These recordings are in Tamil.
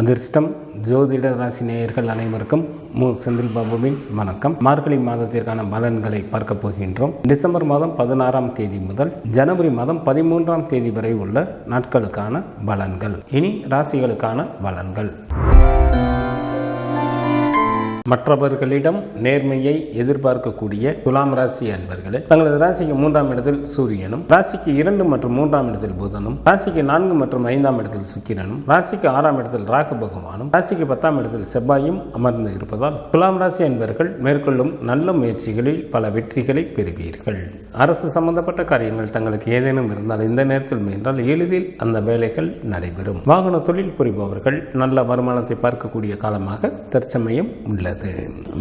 அதிர்ஷ்டம் ஜோதிட ராசி நேயர்கள் அனைவருக்கும் செந்தில் பாபுவின் வணக்கம். மார்கழி மாதத்திற்கான பலன்களை பார்க்க போகின்றோம். டிசம்பர் மாதம் 16ஆம் தேதி முதல் ஜனவரி மாதம் 13ஆம் தேதி வரை உள்ள நாட்களுக்கான பலன்கள். இனி ராசிகளுக்கான பலன்கள். மற்றவர்களிடம் நேர்மையை எதிர்பார்க்கக்கூடிய துலாம் ராசி அன்பர்களே, தங்களது ராசிக்கு 3ஆம் இடத்தில் சூரியனும், ராசிக்கு 2 மற்றும் 3ஆம் இடத்தில் புதனும், ராசிக்கு 4 மற்றும் 5ஆம் இடத்தில் சுக்கிரனும், ராசிக்கு 6ஆம் இடத்தில் ராகு பகவானும், ராசிக்கு 10ஆம் இடத்தில் செவ்வாயும் அமர்ந்து இருப்பதால் துலாம் ராசி அன்பர்கள் மேற்கொள்ளும் நல்ல முயற்சிகளில் பல வெற்றிகளை பெறுவீர்கள். அரசு சம்பந்தப்பட்ட காரியங்கள் தங்களுக்கு ஏதேனும் இருந்தால் இந்த நேரத்தில் முயன்றால் எளிதில் அந்த வேலைகள் நடைபெறும். வாகன தொழில் புரிபவர்கள் நல்ல வருமானத்தை பார்க்கக்கூடிய காலமாக தற்சமயம் உள்ளது.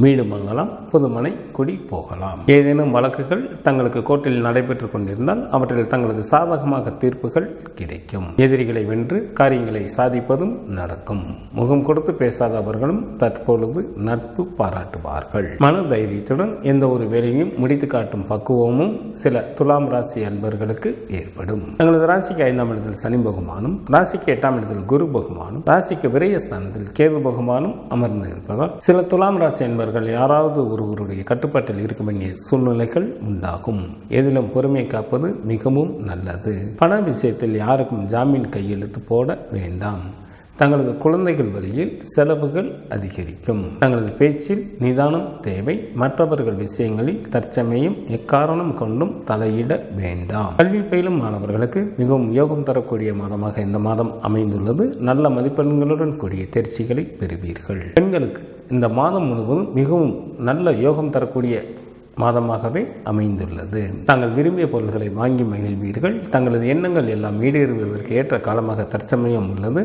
வீடு மங்கலம், புதுமனை குடி போகலாம். ஏதேனும் வழக்குகள் தங்களுக்கு கோர்ட்டில் நடைபெற்றுக் கொண்டிருந்தால் அவற்றில் தங்களுக்கு சாதகமாக தீர்ப்புகள் கிடைக்கும். எதிரிகளை வென்று காரியங்களை சாதிப்பதும் நடக்கும். முகம் கொடுத்து பேசாதவர்களும் தற்பொழுது நட்பு பாராட்டுவார்கள். மன தைரியத்துடன் எந்த ஒரு வேலையும் முடித்து காட்டும் பக்குவமும் சில துலாம் ராசி அன்பர்களுக்கு ஏற்படும். தங்களது ராசிக்கு 5ஆம் இடத்தில் சனி பகவானும், ராசிக்கு 8ஆம் இடத்தில் குரு பகவானும், ராசிக்கு விரயஸ்தானத்தில் கேது பகவானும் அமர்ந்து இருப்பதால் சில துலாம் ராசி என்பவர்கள் யாராவது ஒருவருடைய கட்டுப்பாட்டில் இருக்க வேண்டிய சூழ்நிலைகள் உண்டாகும். எதிலும் பொறுமை காப்பது மிகவும் நல்லது. பண விஷயத்தில் யாருக்கும் ஜாமீன் கையெழுத்து போட வேண்டாம். தங்களது குழந்தைகள் வழியில் செலவுகள் அதிகரிக்கும். தங்களது பேச்சில் நிதானம் தேவை. மற்றவர்கள் விஷயங்களில் தற்சமயம் எக்காரணம் கொண்டும் தலையிட வேண்டாம். கல்வி பயிலும் மாணவர்களுக்கு மிகவும் யோகம் தரக்கூடிய மாதமாக இந்த மாதம் அமைந்துள்ளது. நல்ல மதிப்பெண்களுடன் கூடிய தேர்ச்சிகளை பெறுவீர்கள். பெண்களுக்கு இந்த மாதம் முழுவதும் மிகவும் நல்ல யோகம் தரக்கூடிய மாதமாகவே அமைந்துள்ளது. தாங்கள் விரும்பிய பொருள்களை வாங்கி மகிழ்வீர்கள். தங்களது எண்ணங்கள் எல்லாம் ஈடேறுவதற்கு ஏற்ற காலமாக தற்சமயம் உள்ளது.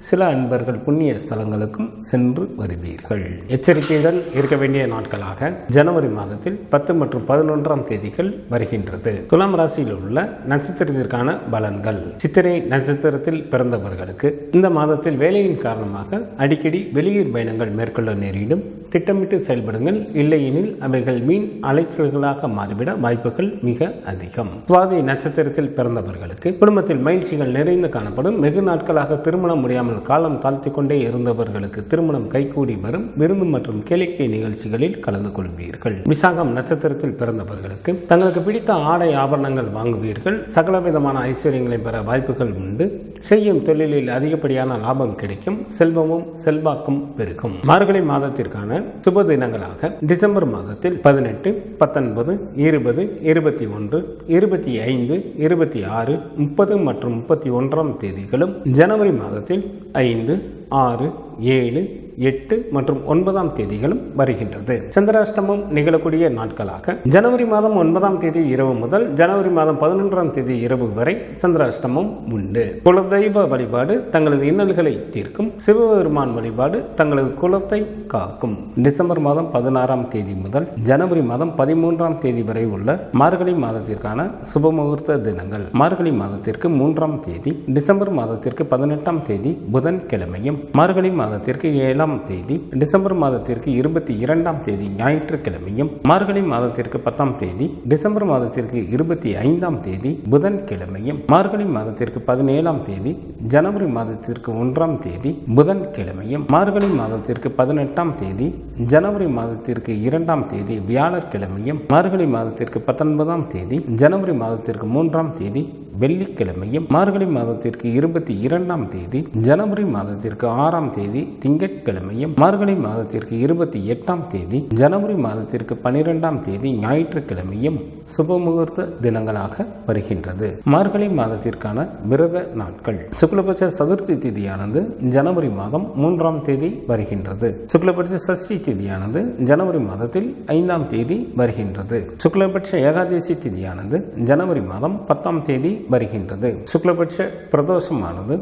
சில அன்பர்கள் புண்ணிய ஸ்தலங்களுக்கும் சென்று வருவீர்கள். எச்சரிக்கையுடன் இருக்க வேண்டிய நாட்களாக ஜனவரி மாதத்தில் 10 மற்றும் 11ஆம் தேதிகள் வருகின்றது. துலாம் ராசியில் உள்ள நட்சத்திரத்திற்கான பலன்கள். சித்திரை நட்சத்திரத்தில் பிறந்தவர்களுக்கு இந்த மாதத்தில் வேலையின் காரணமாக அடிக்கடி வெளியூர் பயணங்கள் மேற்கொள்ள நேரிடும். திட்டமிட்டு செயல்படுங்கள். இல்லையெனில் அவைகள் மீன் அலைச்சல்களாக மாறிவிட வாய்ப்புகள் மிக அதிகம். சுவாதி நட்சத்திரத்தில் பிறந்தவர்களுக்கு குடும்பத்தில் மகிழ்ச்சிகள் நிறைந்து காணப்படும். வெகு நாட்களாக திருமணம் முடியாமல் காலம் தாழ்த்தி கொண்டே இருந்தவர்களுக்கு திருமணம் கைகூடி வரும். விருந்து மற்றும் கேளிக்கை நிகழ்ச்சிகளில் கலந்து கொள்வீர்கள். விசாகம் நட்சத்திரத்தில் பிறந்தவர்களுக்கு தங்களுக்கு பிடித்த ஆடை ஆபரணங்கள் வாங்குவீர்கள். சகலவிதமான ஐஸ்வர்யங்களை பெற வாய்ப்புகள் உண்டு. செய்யும் தொழிலில் அதிகப்படியான லாபம் கிடைக்கும். செல்வமும் செல்வாக்கும் பெருகும். மார்கழி மாதத்திற்கான சுப தினங்களாக டிசம்பர் மாதத்தில் 18, 19, 20, 21, 25, 26, 30 மற்றும் 31ஆம் தேதிகளும், ஜனவரி மாதத்தில் 5, 6, 7, 8 மற்றும் 9ஆம் தேதிகளும் வருகின்றது. சந்திராஷ்டமம் நிகழக்கூடிய நாட்களாக ஜனவரி மாதம் 9ஆம் தேதி இரவு முதல் ஜனவரி மாதம் 11ஆம் தேதி இரவு வரை சந்திராஷ்டமம் உண்டு. குலதெய்வ வழிபாடு தங்களது இன்னல்களை தீர்க்கும். சிவபெருமான் வழிபாடு தங்களது குலத்தை காக்கும். டிசம்பர் மாதம் 16ஆம் தேதி முதல் ஜனவரி மாதம் 13ஆம் தேதி வரை உள்ள மார்கழி மாதத்திற்கான சுபமுகூர்த்த தினங்கள். மார்கழி மாதத்திற்கு 3ஆம் தேதி, டிசம்பர் மாதத்திற்கு 18ஆம் தேதி புதன் கிழமையும், மார்கழி மாதத்திற்கு 7ஆம் தேதி, டிசம்பர் மாதத்திற்கு 22ஆம் தேதி ஞாயிற்றுக்கிழமையும், மார்கழி மாதத்திற்கு 10ஆம் தேதி, டிசம்பர் மாதத்திற்கு 25ஆம் தேதி புதன் கிழமையும், மார்கழி மாதத்திற்கு 17ஆம் தேதி, ஜனவரி மாதத்திற்கு 1ஆம் தேதி புதன் கிழமையும், மார்கழி மாதத்திற்கு 18ஆம் தேதி, ஜனவரி மாதத்திற்கு 2ஆம் தேதி வியாழக்கிழமையும், மார்கழி மாதத்திற்கு 19ஆம் தேதி, ஜனவரி மாதத்திற்கு 3ஆம் தேதி வெள்ளிக்கிழமையும், மார்கழி மாதத்திற்கு 22ஆம் தேதி, ஜனவரி மாதத்திற்கு 6ஆம் தேதி திங்கட்கிழமையும், மார்கழி மாதத்திற்கு 28ஆம் தேதி, ஜனவரி மாதத்திற்கு 12ஆம் தேதி ஞாயிற்றுக்கிழமையும் சுபமுகூர்த்த தினங்களாக வருகின்றது. மார்கழி மாதத்திற்கான விரத நாட்கள். சுக்லபட்ச சதுர்த்தி திதியானது ஜனவரி மாதம் 3ஆம் தேதி வருகின்றது. சுக்லபட்ச சஷ்டி திதியானது ஜனவரி மாதத்தில் 5ஆம் தேதி வருகின்றது. சுக்லபட்ச ஏகாதசி திதியானது ஜனவரி மாதம் 10ஆம் தேதி வருகின்றது. சுக்லபட்ச பிரதோஷமானது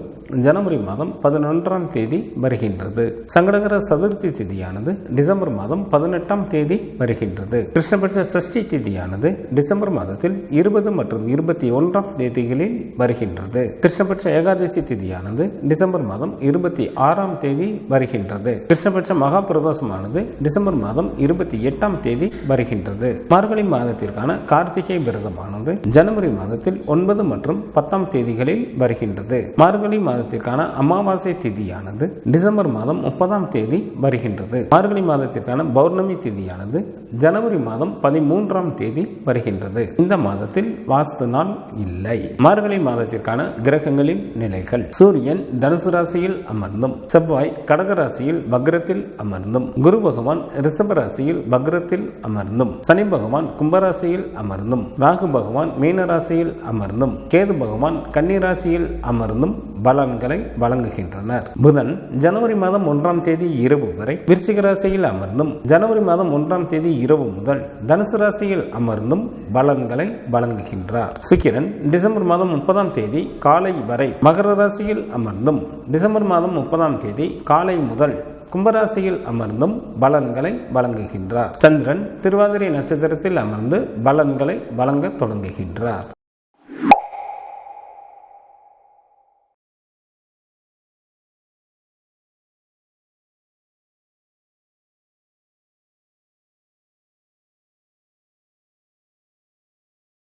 ஜனவரி மாதம் 11ஆம் தேதி வருகின்றது. சங்கடகர சதுர்த்தி திதியானது டிசம்பர் மாதம் 18ஆம் தேதி வருகின்றது. கிருஷ்ணபட்ச சஷ்டி திதியானது டிசம்பர் மாதத்தில் 20 மற்றும் 21ஆம் தேதிகளில் வருகின்றது. கிருஷ்ணபட்ச ஏகாதசி திதியானது டிசம்பர் மாதம் 26ஆம் தேதி வருகின்றது. கிருஷ்ணபட்ச மகா பிரதோஷமானது டிசம்பர் மாதம் 28ஆம் தேதி வருகின்றது. மார்கழி மாதத்திற்கான கார்த்திகை விரதமானது ஜனவரி மாதத்தில் 9 மற்றும் 10ஆம் தேதிகளில் வருகின்றது. மார்கழி மாதத்திற்கான அமாவாசை திதியானது டிசம்பர் மாதம் 30ஆம் தேதி வருகின்றது. மார்கழி மாதத்திற்கான பௌர்ணமி திதியானது ஜனவரி மாதம் 13ஆம் தேதி வருகின்றது. இந்த மாதத்தில் வாஸ்து நாள் இல்லை. மார்கழி மாதத்திற்கான கிரகங்களின் நிலைகள்: சூரியன் தனுசு ராசியில் அமர்ந்தும், செவ்வாய் கடக ராசியில் வக்ரத்தில் அமர்ந்தும், குரு பகவான் ரிஷப ராசியில் வக்ரத்தில் அமர்ந்தும், சனி பகவான் கும்பராசியில் அமர்ந்தும், ராகு பகவான் மீன ராசியில் அமர்ந்தும், கேது பகவான் கன்னி ராசியில் அமர்ந்தும் பலன்களை வழங்குகின்றனர். புதன் ஜனவரி மாதம் 1ஆம் தேதி இரவு வரை விருச்சிக ராசியில் அமர்ந்தும், ஜனவரி மாதம் 1ஆம் தேதி இரவு முதல் தனுசு ராசியில் அமர்ந்தும் பலன்களை வழங்குகின்றார். சுக்கிரன் டிசம்பர் மாதம் 30ஆம் தேதி காலை வரை மகர ராசியில் அமர்ந்தும், டிசம்பர் மாதம் 30ஆம் தேதி காலை முதல் கும்பராசியில் அமர்ந்தும் பலன்களை வழங்குகின்றார். சந்திரன் திருவாதிரை நட்சத்திரத்தில் அமர்ந்து பலன்களை வழங்க தொடங்குகின்றார்.